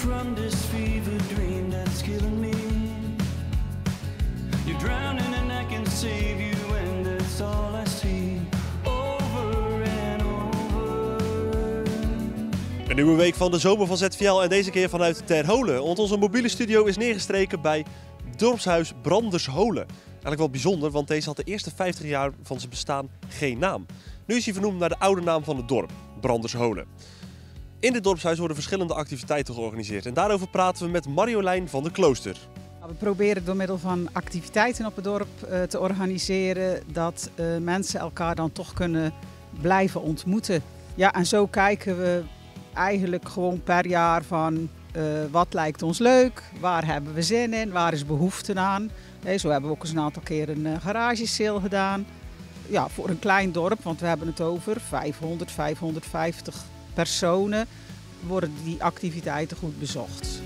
from this fever dream that's killing me. You're drowning and I can save you, and that's all I see. Over and over. Een nieuwe week van de zomer van ZVL en deze keer vanuit Ter Holen. Want onze mobiele studio is neergestreken bij dorpshuis Brandersholen. Eigenlijk wel bijzonder, want deze had de eerste 50 jaar van zijn bestaan geen naam. Nu is hij vernoemd naar de oude naam van het dorp, Brandersholen. In dit dorpshuis worden verschillende activiteiten georganiseerd. En daarover praten we met Marjolein van der Klooster. We proberen door middel van activiteiten op het dorp te organiseren dat mensen elkaar dan toch kunnen blijven ontmoeten. Ja, en zo kijken we eigenlijk gewoon per jaar van wat lijkt ons leuk, waar hebben we zin in, waar is behoefte aan. Zo hebben we ook eens een aantal keer een garagesale gedaan. Ja, voor een klein dorp, want we hebben het over 500, 550 personen, worden die activiteiten goed bezocht.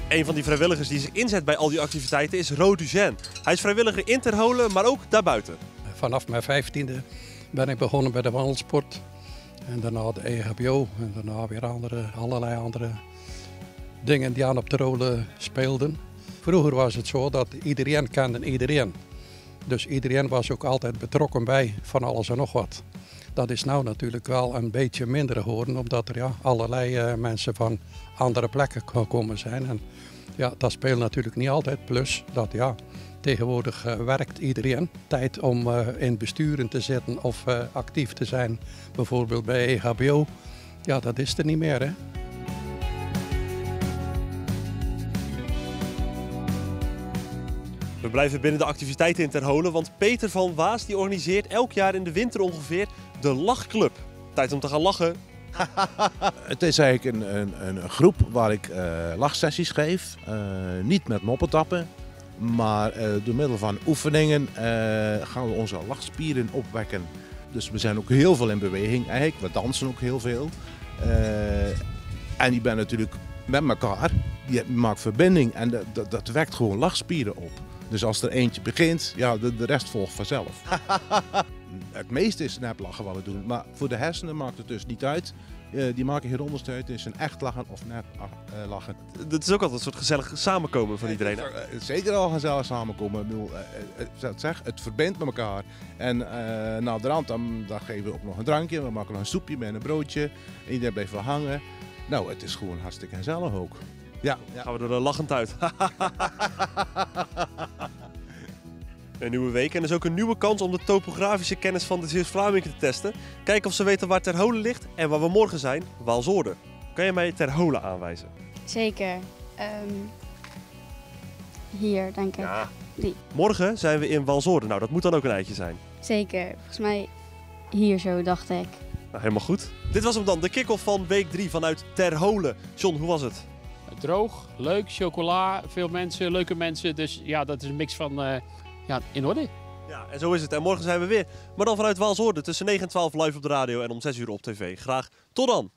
Een van die vrijwilligers die zich inzet bij al die activiteiten is Ro Duzen. Hij is vrijwilliger in Ter Holen, maar ook daarbuiten. Vanaf mijn 15e ben ik begonnen bij de wandelsport. En daarna de EHBO en daarna weer allerlei andere dingen die aan op Ter Holen speelden. Vroeger was het zo dat iedereen kende iedereen. Dus iedereen was ook altijd betrokken bij van alles en nog wat. Dat is nou natuurlijk wel een beetje minder geworden, omdat er allerlei mensen van andere plekken gekomen zijn. En ja, dat speelt natuurlijk niet altijd. Plus dat tegenwoordig werkt iedereen. Tijd om in besturen te zitten of actief te zijn, bijvoorbeeld bij EHBO. Ja, dat is er niet meer, hè. We blijven binnen de activiteiten in Ter Holen, want Peter van Waas die organiseert elk jaar in de winter ongeveer de Lachclub. Tijd om te gaan lachen. Het is eigenlijk een groep waar ik lachsessies geef. Niet met moppetappen, maar door middel van oefeningen gaan we onze lachspieren opwekken. Dus we zijn ook heel veel in beweging eigenlijk. We dansen ook heel veel. En je bent natuurlijk met elkaar. Je maakt verbinding en dat wekt gewoon lachspieren op. Dus als er eentje begint, ja, de rest volgt vanzelf. Het meeste is neplachen wat we doen, maar voor de hersenen maakt het dus niet uit. Die maken geen onderscheid, het is een echt lachen of nep lachen. Het is ook altijd een soort gezellig samenkomen van iedereen. Zeker al gezellig samenkomen. Ik bedoel, het verbindt met elkaar. En na de rand dan geven we ook nog een drankje, we maken nog een soepje met een broodje. Iedereen blijft wel hangen. Nou, het is gewoon hartstikke gezellig ook. Ja. Gaan we er lachend uit. Een nieuwe week en dus ook een nieuwe kans om de topografische kennis van de Zeeuws-Vlamingen te testen. Kijken of ze weten waar Ter Holen ligt en waar we morgen zijn, Waalsoorde. Kan je mij Ter Holen aanwijzen? Zeker. Hier, denk ik. Ja. Die. Morgen zijn we in Waalsoorde. Nou, dat moet dan ook een eitje zijn. Zeker. Volgens mij hier zo, dacht ik. Nou, helemaal goed. Dit was hem dan, de kick-off van week 3 vanuit Ter Holen. John, hoe was het? Droog, leuk, chocola, veel mensen, leuke mensen. Dus ja, dat is een mix van in orde. Ja, en zo is het. En morgen zijn we weer. Maar dan vanuit Waalsoorde tussen 9 en 12 live op de radio en om 6 uur op tv. Graag tot dan!